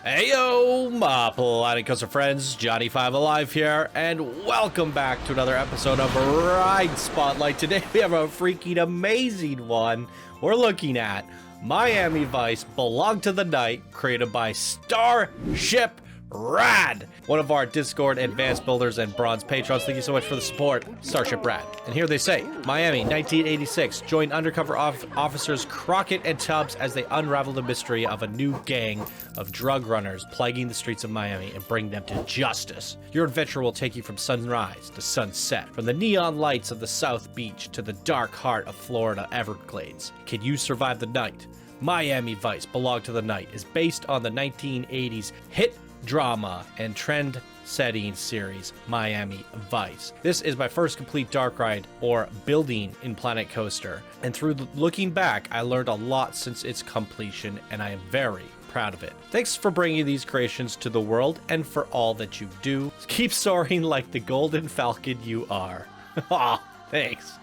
Heyo, my Planet Coaster friends, Johnny5 Alive here, and welcome back to another episode of Ride Spotlight. Today we have a freaking amazing one. We're looking at Miami Vice Belong to the Night, created by Starship. Rad! One of our Discord advanced builders and bronze patrons. Thank you so much for the support, Starship Rad. And here they say, Miami, 1986. Join undercover officers Crockett and Tubbs as they unravel the mystery of a new gang of drug runners plaguing the streets of Miami and bring them to justice. Your adventure will take you from sunrise to sunset, from the neon lights of the South Beach to the dark heart of Florida Everglades. Can you survive the night? Miami Vice Belong to the Night is based on the 1980s hit drama and trend-setting series Miami Vice. This is my first complete dark ride or building in Planet Coaster, and through looking back, I learned a lot since its completion, and I am very proud of it. Thanks for bringing these creations to the world and for all that you do. Keep soaring like the golden falcon you are. Aw, thanks.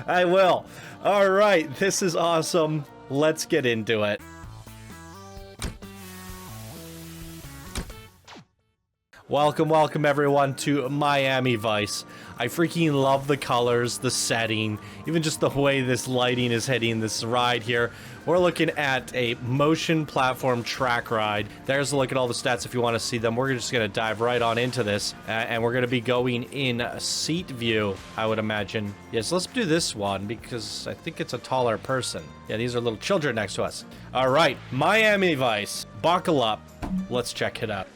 I will. All right, this is awesome. Let's get into it. Welcome everyone to Miami Vice. I freaking love the colors, the setting, even just the way this lighting is hitting this ride here. We're looking at a motion platform track ride. There's a look at all the stats if you want to see them. We're just going to dive right on into this, and we're going to be going in seat view, I would imagine. Yes, let's do this one because I think it's a taller person. Yeah, these are little children next to us. All right, Miami Vice, buckle up. Let's check it out.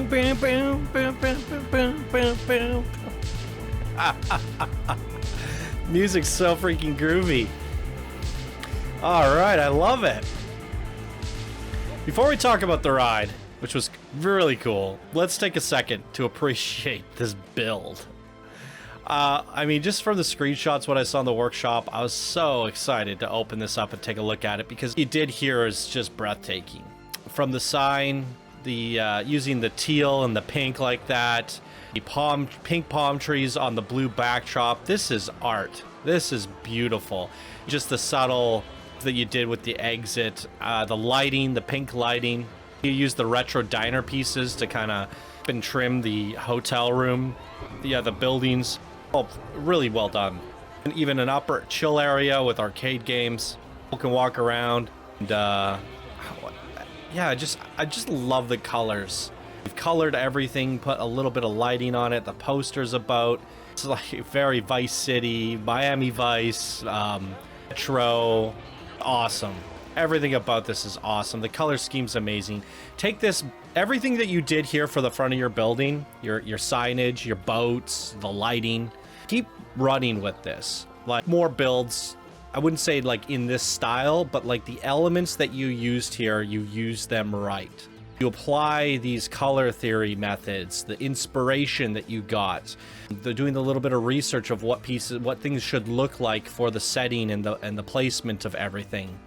boom, boom, boom, boom, boom, boom, boom. Music's so freaking groovy. All right, I love it. Before we talk about the ride, which was really cool, let's take a second to appreciate this build. I mean, just from the screenshots, what I saw in the workshop, I was so excited to open this up and take a look at it because you did here is just breathtaking. From the sign, the using the teal and the pink like that, the pink palm trees on the blue backdrop. This is art. This is beautiful. Just the subtle that you did with the exit, the lighting, the pink lighting. You used the retro diner pieces to kind of trim the hotel room, the buildings. Oh, really well done. And even an upper chill area with arcade games. People can walk around and yeah, I just love the colors. We've colored everything, put a little bit of lighting on it. The poster's about, it's like very Vice City, Miami Vice, Metro. Awesome. Everything about this is awesome. The color scheme's amazing. Take this, everything that you did here for the front of your building, your signage, your boats, the lighting, keep running with this. Like more builds, I wouldn't say like in this style, but like the elements that you used here, you use them right. You apply these color theory methods, the inspiration that you got, doing a little bit of research of what things should look like for the setting and the placement of everything.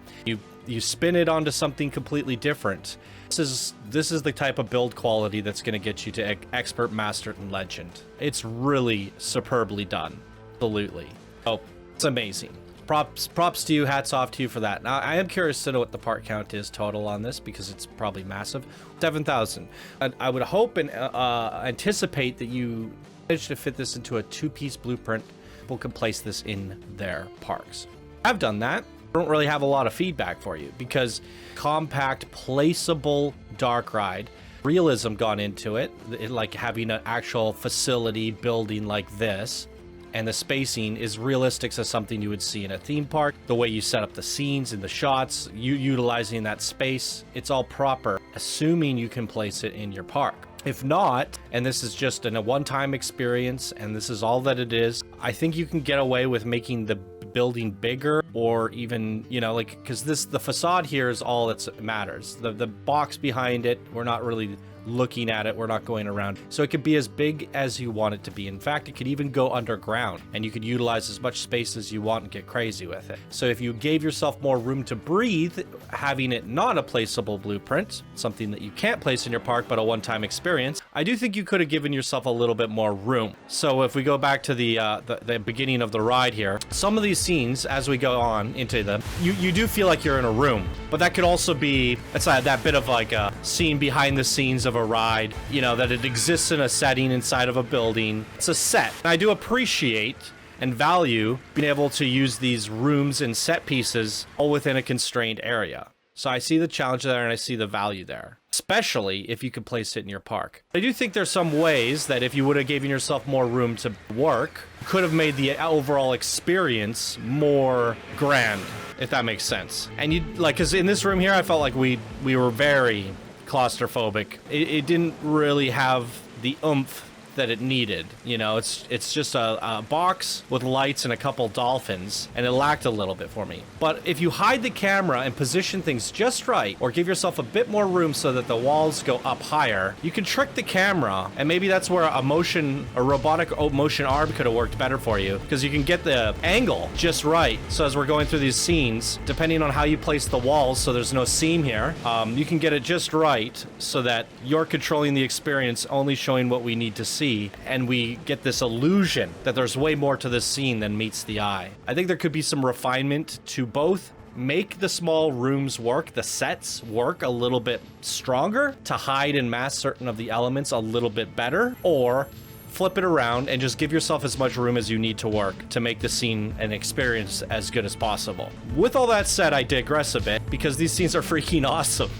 You spin it onto something completely different. This is the type of build quality that's going to get you to expert, master, and legend. It's really superbly done. Absolutely. Oh, it's amazing. Props to you, hats off to you for that. Now, I am curious to know what the part count is total on this because it's probably massive. 7,000. I would hope and anticipate that you manage to fit this into a two-piece blueprint. People can place this in their parks. I've done that. I don't really have a lot of feedback for you because compact, placeable dark ride, realism gone into it, like having an actual facility building like this. And the spacing is realistic as something you would see in a theme park. The way you set up the scenes and the shots, you utilizing that space, it's all proper, assuming you can place it in your park. If not, and this is just a one-time experience, and this is all that it is, I think you can get away with making the building bigger or even, you know, like, because the facade here is all that matters. The box behind it, we're not really looking at it, we're not going around, so it could be as big as you want it to be. In fact, it could even go underground and you could utilize as much space as you want and get crazy with it. So if you gave yourself more room to breathe, having it not a placeable blueprint, something that you can't place in your park but a one-time experience, I do think you could have given yourself a little bit more room. So if we go back to the beginning of the ride here, some of these scenes as we go on into them, you do feel like you're in a room, but that could also be, it's that bit of like a scene behind the scenes of a ride, you know, that it exists in a setting inside of a building. It's a set. I do appreciate and value being able to use these rooms and set pieces all within a constrained area. So I see the challenge there and I see the value there, especially if you could place it in your park. I do think there's some ways that if you would have given yourself more room to work, could have made the overall experience more grand, if that makes sense. And you like, because in this room here, I felt like we were very claustrophobic. It didn't really have the oomph that it needed. You know, it's just a box with lights and a couple dolphins, and it lacked a little bit for me. But if you hide the camera and position things just right, or give yourself a bit more room so that the walls go up higher, you can trick the camera, and maybe that's where a robotic motion arm could have worked better for you, because you can get the angle just right. So as we're going through these scenes, depending on how you place the walls, so there's no seam here, you can get it just right so that you're controlling the experience, only showing what we need to see, and we get this illusion that there's way more to this scene than meets the eye. I think there could be some refinement to both make the small rooms work, the sets work a little bit stronger to hide and mask certain of the elements a little bit better, or flip it around and just give yourself as much room as you need to work to make the scene and experience as good as possible. With all that said, I digress a bit because these scenes are freaking awesome.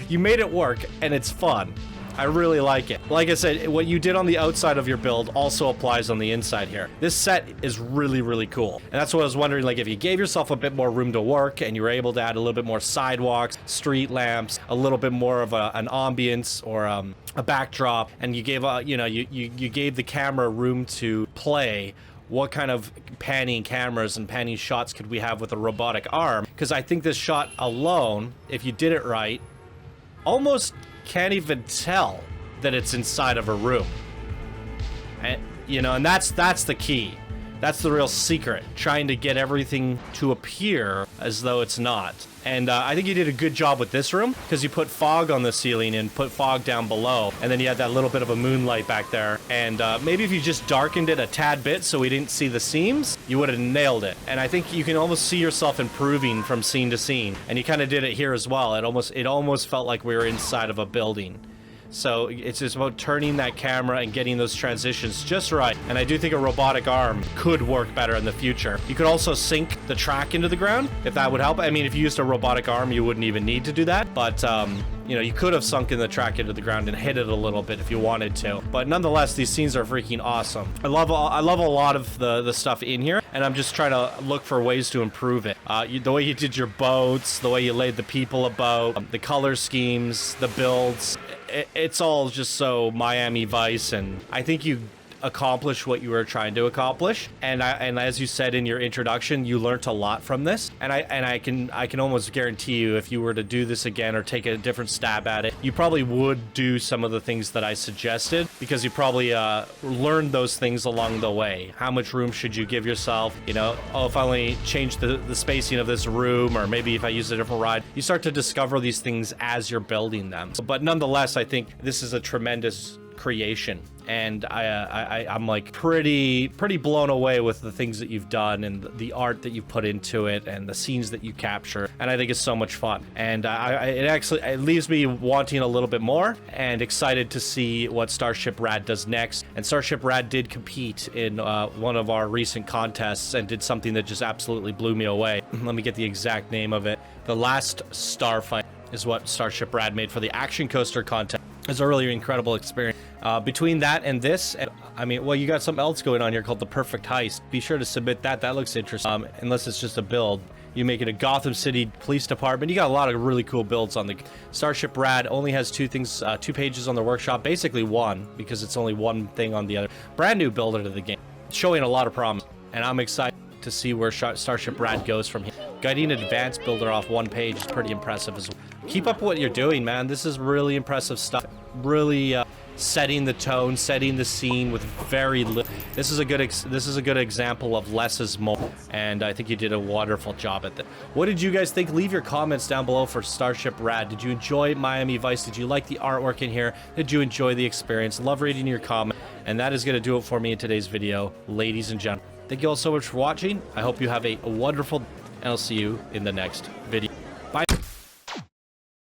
You made it work and it's fun. I really like it. Like I said, what you did on the outside of your build also applies on the inside here. This set is really, really cool. And that's what I was wondering, like if you gave yourself a bit more room to work and you were able to add a little bit more sidewalks, street lamps, a little bit more of an ambience or a backdrop, and you gave you gave the camera room to play, what kind of panning cameras and panning shots could we have with a robotic arm? Because I think this shot alone, if you did it right, almost can't even tell that it's inside of a room. And, and that's the key. That's the real secret, trying to get everything to appear as though it's not. And I think you did a good job with this room, because you put fog on the ceiling and put fog down below, and then you had that little bit of a moonlight back there. And maybe if you just darkened it a tad bit so we didn't see the seams, you would have nailed it. And I think you can almost see yourself improving from scene to scene. And you kind of did it here as well. It almost felt like we were inside of a building. So it's just about turning that camera and getting those transitions just right. And I do think a robotic arm could work better in the future. You could also sink the track into the ground, if that would help. I mean, if you used a robotic arm, you wouldn't even need to do that. But, you could have sunken the track into the ground and hit it a little bit if you wanted to. But nonetheless, these scenes are freaking awesome. I love a lot of the stuff in here, and I'm just trying to look for ways to improve it. The way you did your boats, the way you laid the people about, the color schemes, the builds. It's all just so Miami Vice, and I think you accomplish what you were trying to accomplish. And as you said in your introduction, you learned a lot from this. And I can almost guarantee you, if you were to do this again or take a different stab at it, you probably would do some of the things that I suggested, because you probably learned those things along the way. How much room should you give yourself? If I only change the spacing of this room, or maybe if I use a different ride, you start to discover these things as you're building them. But nonetheless, I think this is a tremendous creation, and I'm like pretty blown away with the things that you've done and the art that you put into it and the scenes that you capture, and I think it's so much fun. And it leaves me wanting a little bit more and excited to see what Starship Rad does next. And Starship Rad did compete in one of our recent contests and did something that just absolutely blew me away. Let me get the exact name of it. The Last Starfight is what Starship Rad made for the Action Coaster contest. It's a really incredible experience. Between that and this, you got something else going on here called the Perfect Heist. Be sure to submit that. That looks interesting. Unless it's just a build. You make it a Gotham City Police Department. You got a lot of really cool builds on the Starship Rad. Only has two pages on their workshop. Basically one, because it's only one thing on the other. Brand new builder to the game. Showing a lot of promise. And I'm excited to see where Starship Rad goes from here. Guiding an advanced builder off one page is pretty impressive as well. Keep up what you're doing, man. This is really impressive stuff. Really setting the tone, setting the scene with very little. This is a good example of less is more, and I think you did a wonderful job at that. What did you guys think? Leave your comments down below for Starship Rad. Did you enjoy Miami Vice? Did you like the artwork in here? Did you enjoy the experience? Love reading your comments. And that is going to do it for me in today's video, ladies and gentlemen. Thank you all so much for watching. I hope you have a wonderful day, and I'll see you in the next video.